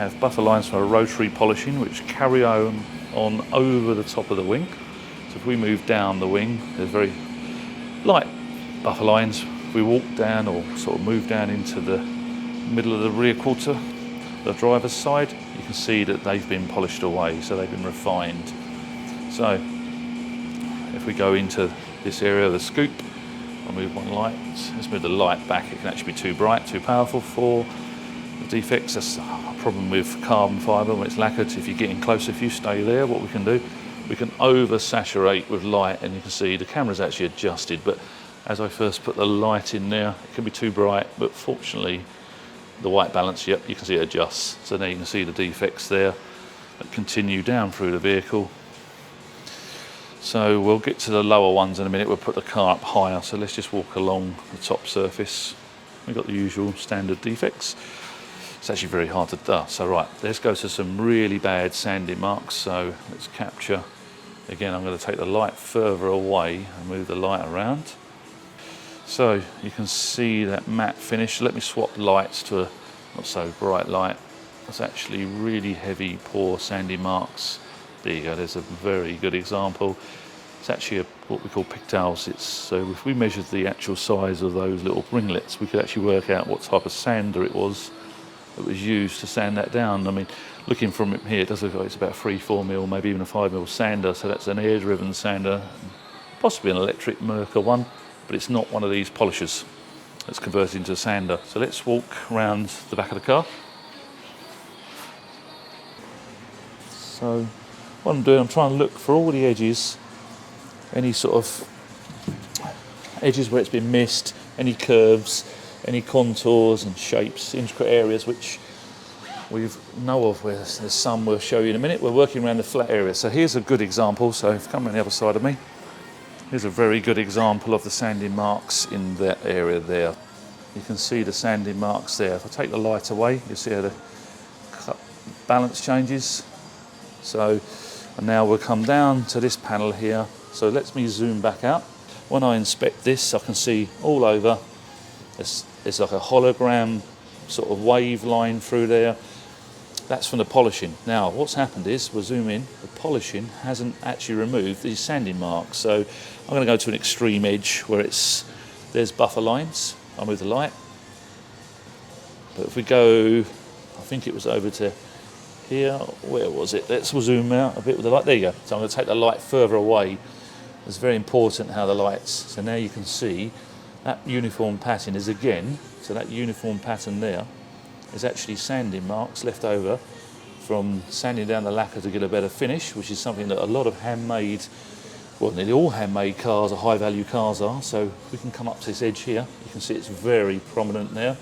have buffer lines for a rotary polishing which carry on over the top of the wing. So if we move down the wing, there's very light buffer lines. If we walk down or sort of move down into the middle of the rear quarter, the driver's side, you can see that they've been polished away, so they've been refined. So if we go into this area of the scoop, I'll move one light. Let's move the light back. It can actually be too bright, too powerful for the defects. That's a problem with carbon fibre when it's lacquered. If you're getting closer, if you stay there, what we can do, we can over-saturate with light, and you can see the camera's actually adjusted. But as I first put the light in there, it can be too bright, but fortunately, the white balance, yep, you can see it adjusts. So now you can see the defects there that continue down through the vehicle. So we'll get to the lower ones in a minute. We'll put the car up higher. So let's just walk along the top surface. We've got the usual standard defects. It's actually very hard to do. So right, let's go to some really bad sanding marks. So let's capture. Again, I'm going to take the light further away and move the light around. So you can see that matte finish. Let me swap lights to a not so bright light. It's actually really heavy, poor sanding marks. There you go, there's a very good example. It's actually what we call pigtails. So if we measured the actual size of those little ringlets, we could actually work out what type of sander it was that was used to sand that down. I mean, looking from it here, it does look like it's about 3-4 mil, maybe even a 5 mil sander. So that's an air-driven sander, possibly an electric Merkur one, but it's not one of these polishers that's converted into a sander. So let's walk around the back of the car. So what I'm doing, I'm trying to look for all the edges, any sort of edges where it's been missed, any curves, any contours and shapes, intricate areas which we know of. Where there's some we'll show you in a minute. We're working around the flat area. So here's a good example. So if you come around the other side of me, here's a very good example of the sanding marks in that area there. You can see the sanding marks there. If I take the light away, you see how the balance changes. So and now we'll come down to this panel here. So let me zoom back out. When I inspect this, I can see all over, it's like a hologram sort of wave line through there. That's from the polishing. Now, what's happened is, we'll zoom in, the polishing hasn't actually removed these sanding marks. So I'm going to go to an extreme edge where there's buffer lines. I'll move the light. But if we go, I think it was over to here, where was it? Let's zoom out a bit with the light. There you go. So I'm going to take the light further away. It's very important how the lights, so now you can see that uniform pattern is again, so that uniform pattern there is actually sanding marks left over from sanding down the lacquer to get a better finish, which is something that a lot of handmade, well, nearly all handmade cars or high value cars are. So we can come up to this edge here. You can see it's very prominent there.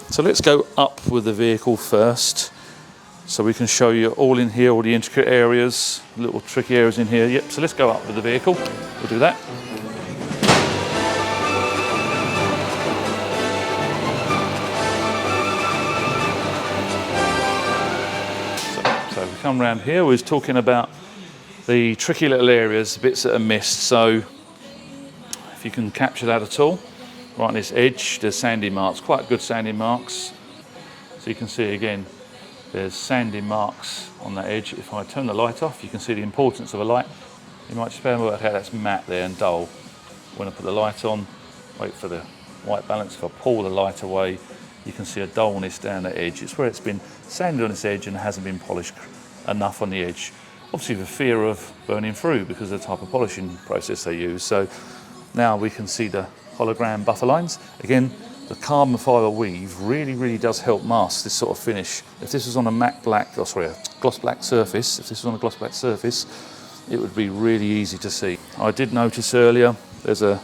So let's go up with the vehicle first. So we can show you all in here, all the intricate areas, little tricky areas in here. Yep, so let's go up with the vehicle. We'll do that. So we come around here, we was talking about the tricky little areas, the bits that are missed. So if you can capture that at all, right on this edge, there's sanding marks, quite good sanding marks. So you can see again, there's sanding marks on that edge. If I turn the light off, you can see the importance of a light. You might just bear in mind how that's matte there and dull. When I put the light on, wait for the white balance. If I pull the light away, you can see a dullness down the edge. It's where it's been sanded on this edge and hasn't been polished enough on the edge. Obviously the fear of burning through because of the type of polishing process they use. So now we can see the hologram buffer lines. Again, the carbon fibre weave really does help mask this sort of finish. If this was on a matte black, a gloss black surface, it would be really easy to see. I did notice earlier, there's a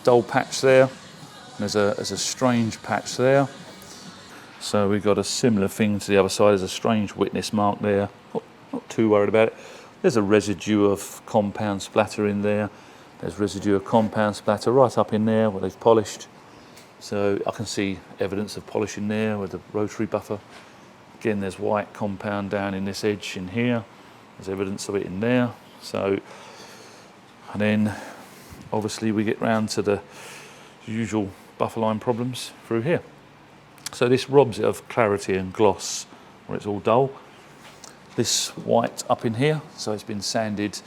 dull patch there, and there's a strange patch there. So we've got a similar thing to the other side. There's a strange witness mark there. Not too worried about it. There's a residue of compound splatter in there. There's residue of compound splatter right up in there where they've polished. So I can see evidence of polishing there with the rotary buffer. Again, there's white compound down in this edge in here. There's evidence of it in there. So, and then obviously we get round to the usual buffer line problems through here. So this robs it of clarity and gloss. where it's all dull. This white up in here, so it's been sanded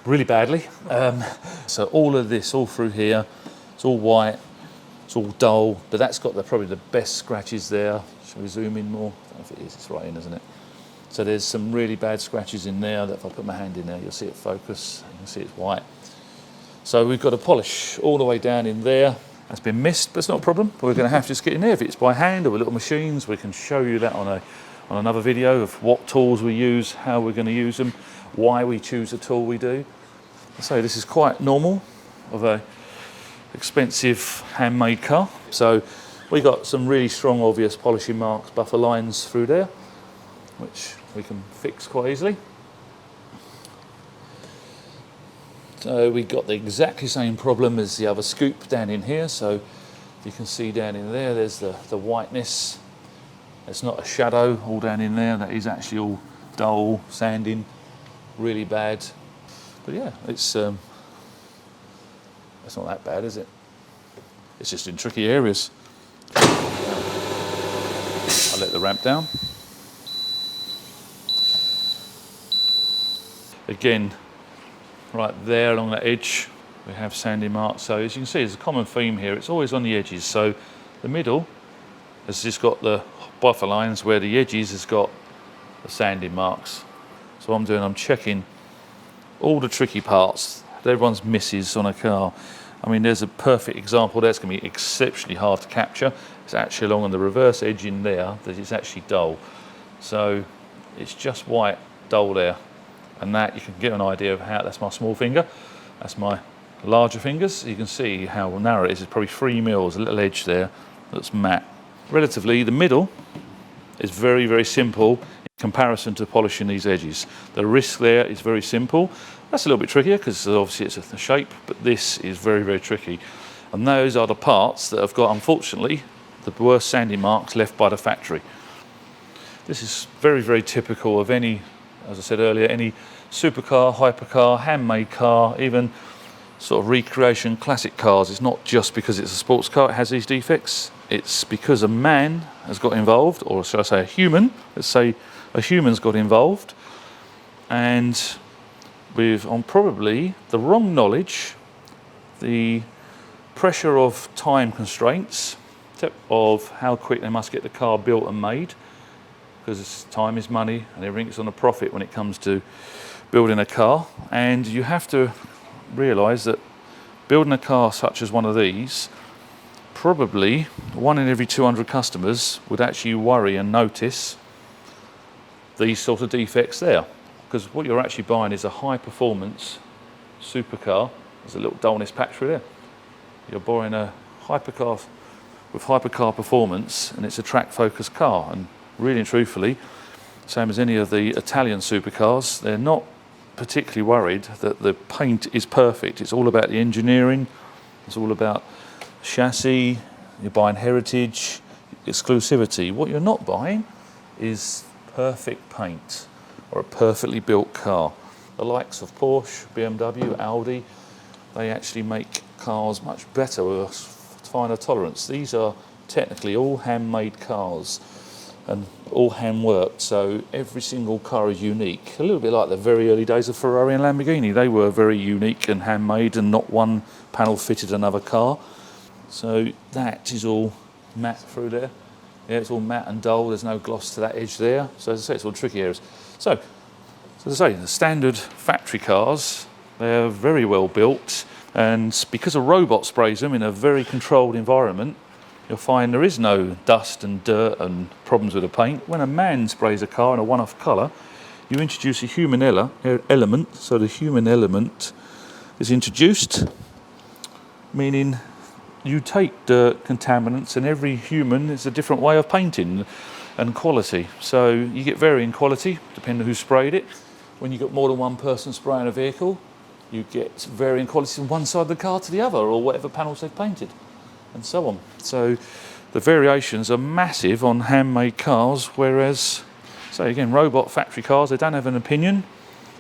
really badly. So all of this, all through here, it's all white, it's all dull, but that's got probably the best scratches there. Shall we zoom in more? I don't know if it is, it's right in, isn't it? So there's some really bad scratches in there that if I put my hand in there, you'll see it focus, you can see it's white. So we've got to polish all the way down in there. That's been missed, but it's not a problem. We're going to have to just get in there. If it's by hand or with little machines, we can show you that on another video of what tools we use, how we're going to use them, why we choose the tool we do. So this is quite normal of a expensive handmade car. So we got some really strong, obvious polishing marks, buffer lines through there, which we can fix quite easily. So we got the exactly same problem as the other scoop down in here. So you can see down in there, there's the whiteness. It's not a shadow all down in there. That is actually all dull, sanding, really bad. But yeah, it's not that bad, is it? It's just in tricky areas. I'll let the ramp down. Again, right there along that edge, we have sanding marks. So as you can see, there's a common theme here. It's always on the edges. So the middle has just got the buffer lines, where the edges has got the sanding marks. So what I'm doing, I'm checking all the tricky parts that everyone's misses on a car. I mean, there's a perfect example there. It's going to be exceptionally hard to capture. It's actually along on the reverse edge in there that it's actually dull. So it's just white, dull there. And that, you can get an idea of how, that's my small finger, that's my larger fingers. You can see how narrow it is. It's probably 3 mils, a little edge there that's matte. Relatively, the middle is very, very simple in comparison to polishing these edges. The risk there is very simple. That's a little bit trickier because obviously it's a shape, but this is very, very tricky. And those are the parts that have got, unfortunately, the worst sanding marks left by the factory. This is very, very typical of any, as I said earlier, any supercar, hypercar, handmade car, even sort of recreation classic cars. It's not just because it's a sports car it has these defects. It's because a man has got involved, or should I say a human, let's say a human's got involved, and with, on probably the wrong knowledge, the pressure of time constraints, of how quick they must get the car built and made, because time is money and everything's on a profit when it comes to building a car. And you have to realise that building a car such as one of these, probably 1 in every 200 customers would actually worry and notice these sort of defects there, because what you're actually buying is a high performance supercar. There's a little dullness patch through there. You're buying a hypercar with hypercar performance, and it's a track focused car. And really and truthfully, same as any of the Italian supercars, they're not particularly worried that the paint is perfect. It's all about the engineering, it's all about chassis, you're buying heritage, exclusivity. What you're not buying is perfect paint or a perfectly built car. The likes of Porsche, BMW, Audi, they actually make cars much better with finer tolerance. These are technically all handmade cars and all hand worked, so every single car is unique. A little bit like the very early days of Ferrari and Lamborghini. They were very unique and handmade, and not one panel fitted another car. So that is all matte through there. Yeah, it's all matte and dull. There's no gloss to that edge there. So as I say, it's all tricky areas. So as I say, the standard factory cars, they're very well built, and because a robot sprays them in a very controlled environment, you'll find there is no dust and dirt and problems with the paint. When a man sprays a car in a one-off colour, you introduce a human element, so the human element is introduced, meaning you take dirt, contaminants, and every human is a different way of painting and quality. So you get varying quality depending on who sprayed it. When you've got more than one person spraying a vehicle, you get varying quality from one side of the car to the other, or whatever panels they've painted, and so on. So the variations are massive on handmade cars, whereas, say again, robot factory cars, they don't have an opinion,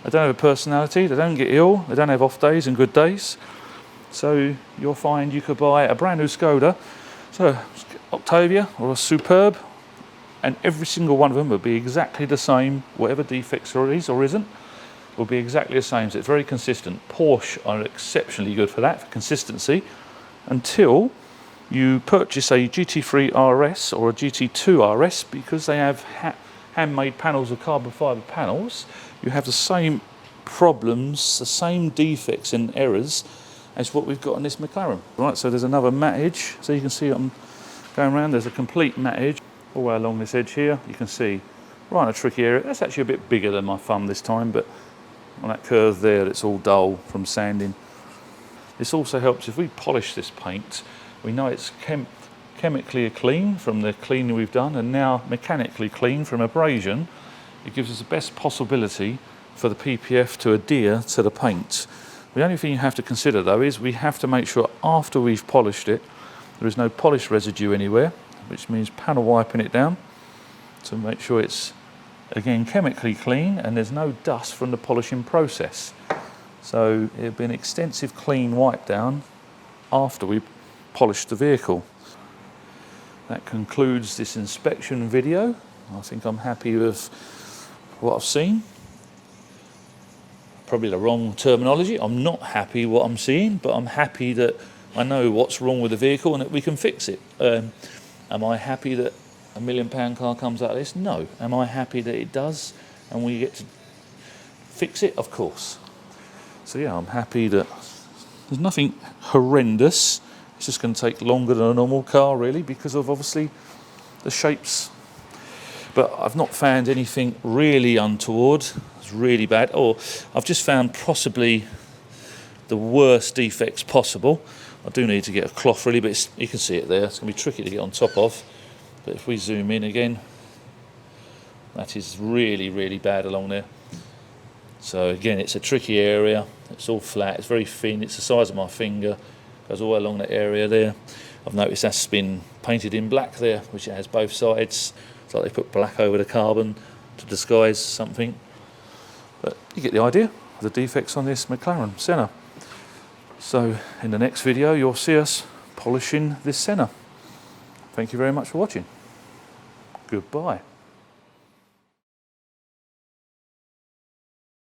they don't have a personality, they don't get ill, they don't have off days and good days. So you'll find you could buy a brand new Skoda, so Octavia or a Superb, and every single one of them will be exactly the same, whatever defects there is or isn't, will be exactly the same. So it's very consistent. Porsche are exceptionally good for that, for consistency, until you purchase a GT3 RS or a GT2 RS, because they have handmade panels or carbon fibre panels. You have the same problems, the same defects and errors as what we've got on this McLaren. Right, so there's another matte edge. So you can see I'm going around, there's a complete matte edge all the way along this edge here. You can see right in a tricky area. That's actually a bit bigger than my thumb this time, but on that curve there, it's all dull from sanding. This also helps if we polish this paint. We know it's chemically clean from the cleaning we've done, and now mechanically clean from abrasion. It gives us the best possibility for the PPF to adhere to the paint. The only thing you have to consider though is we have to make sure after we've polished it, there is no polish residue anywhere, which means panel wiping it down to make sure it's again chemically clean and there's no dust from the polishing process. So it'll be an extensive clean wipe down after we polish the vehicle. That concludes this inspection video. I think I'm happy with what I've seen. Probably the wrong terminology. I'm not happy what I'm seeing, but I'm happy that I know what's wrong with the vehicle and that we can fix it. Am I happy that a £1 million car comes out of this? No. Am I happy that it does and we get to fix it? Of course. So yeah, I'm happy that there's nothing horrendous. It's just going to take longer than a normal car really, because of obviously the shapes. But I've not found anything really untoward. It's really bad. Or I've just found possibly the worst defects possible. I do need to get a cloth really, but you can see it there. It's going to be tricky to get on top of. But if we zoom in again, that is really, really bad along there. So again, it's a tricky area. It's all flat. It's very thin. It's the size of my finger. Goes all the way along that area there. I've noticed that's been painted in black there, which it has both sides. It's like they put black over the carbon to disguise something. But you get the idea of the defects on this McLaren Senna. So in the next video, you'll see us polishing this Senna. Thank you very much for watching. Goodbye.